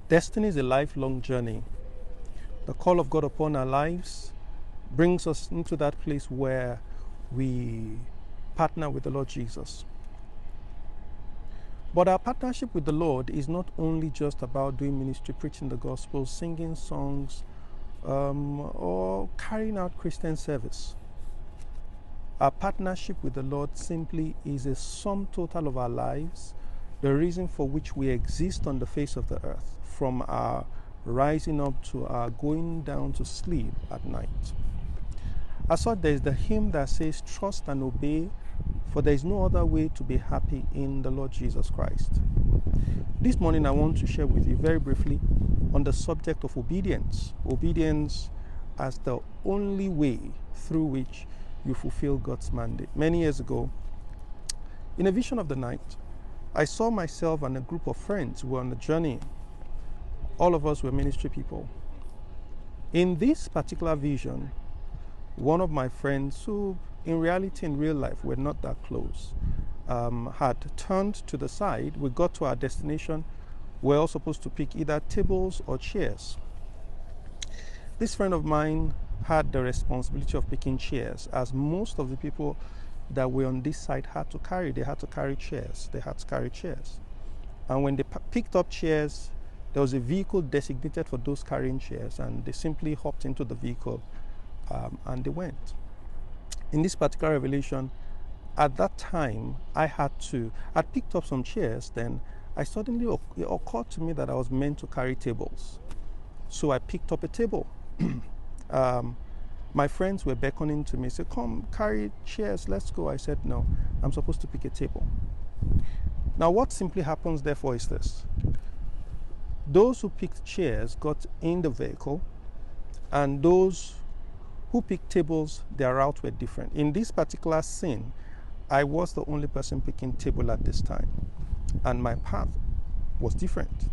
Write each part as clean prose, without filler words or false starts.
Destiny is a lifelong journey. The call of God upon our lives brings us into that place where we partner with the Lord Jesus. But our partnership with the Lord is not only just about doing ministry, preaching the gospel, singing songs, or carrying out Christian service. Our partnership with the Lord simply is a sum total of our lives, the reason for which we exist on the face of the earth, from our rising up to our going down to sleep at night. As such, there is the hymn that says, "Trust and obey, for there is no other way to be happy in the Lord Jesus Christ." This morning I want to share with you very briefly on the subject of obedience. Obedience as the only way through which you fulfill God's mandate. Many years ago, in a vision of the night, I saw myself and a group of friends who were on a journey. All of us were ministry people. In this particular vision, one of my friends, who in reality, in real life, were not that close, had turned to the side. We got to our destination. We were all supposed to pick either tables or chairs. This friend of mine had the responsibility of picking chairs, as most of the people that were on this side had to carry. They had to carry chairs. And when they picked up chairs, there was a vehicle designated for those carrying chairs, and they simply hopped into the vehicle and they went. In this particular revelation, at that time, I'd picked up some chairs, then it occurred to me that I was meant to carry tables. So I picked up a table. My friends were beckoning to me, said, "Come, carry chairs, let's go." I said, "No, I'm supposed to pick a table." Now, what simply happens, therefore, is this. Those who picked chairs got in the vehicle, and those who picked tables, their routes were different. In this particular scene, I was the only person picking table at this time, and my path was different.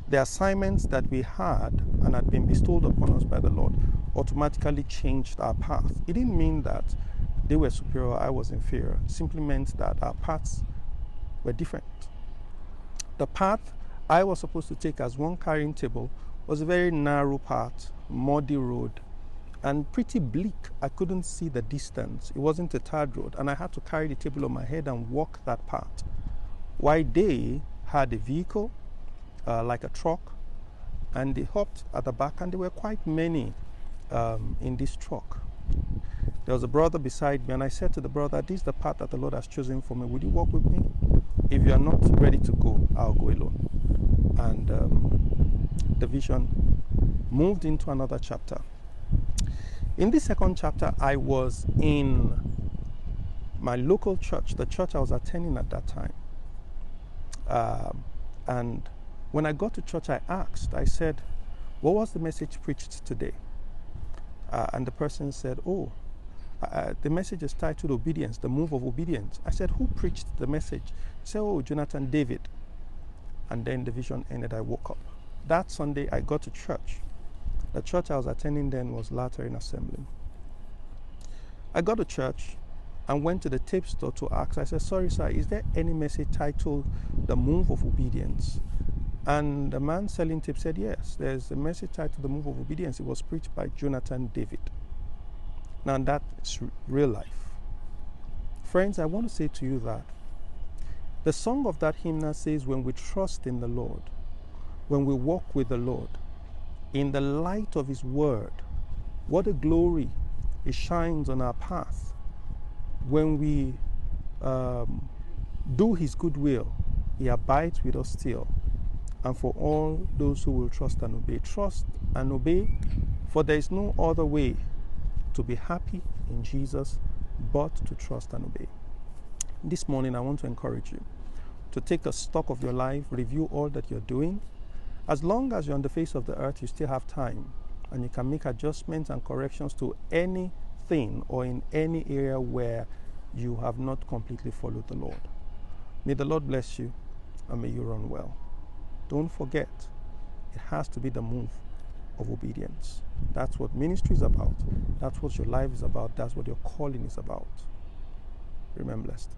The assignments that we had and had been bestowed upon us by the Lord automatically changed our path. It didn't mean that they were superior, I was inferior. It simply meant that our paths were different. The path I was supposed to take as one carrying table was a very narrow path, muddy road, and pretty bleak. I couldn't see the distance. It wasn't a tarred road, and I had to carry the table on my head and walk that path. While they had a vehicle, like a truck, and they hopped at the back, and there were quite many in this truck. There was a brother beside me, and I said to the brother, "This is the path that the Lord has chosen for me. Would you walk with me? If you are not ready to go, I'll go alone." And the vision moved into another chapter. In this second chapter, I was in my local church, the church I was attending at that time. And when I got to church, I said, "What was the message preached today?" And the person said, the message is titled Obedience, the Move of Obedience. I said, "Who preached the message?" He said, Jonathan David. And then the vision ended. I woke up. That Sunday, I got to church. The church I was attending then was Lateran Assembly. I got to church and went to the tape store to ask. I said, "Sorry, sir, is there any message titled The Move of Obedience?" And the man selling tape said, "Yes, there's a message titled The Move of Obedience. It was preached by Jonathan David." Now, that is real life. Friends, I want to say to you that the song of that hymn says, when we trust in the Lord, when we walk with the Lord, in the light of His word, what a glory it shines on our path. When we do His good will, He abides with us still. And for all those who will trust and obey, for there is no other way to be happy in Jesus but to trust and obey. This morning, I want to encourage you to take a stock of your life, review all that you're doing. As long as you're on the face of the earth, you still have time, and you can make adjustments and corrections to anything or in any area where you have not completely followed the Lord. May the Lord bless you, and may you run well. Don't forget, it has to be the move of obedience. That's what ministry is about. That's what your life is about. That's what your calling is about. Remain blessed.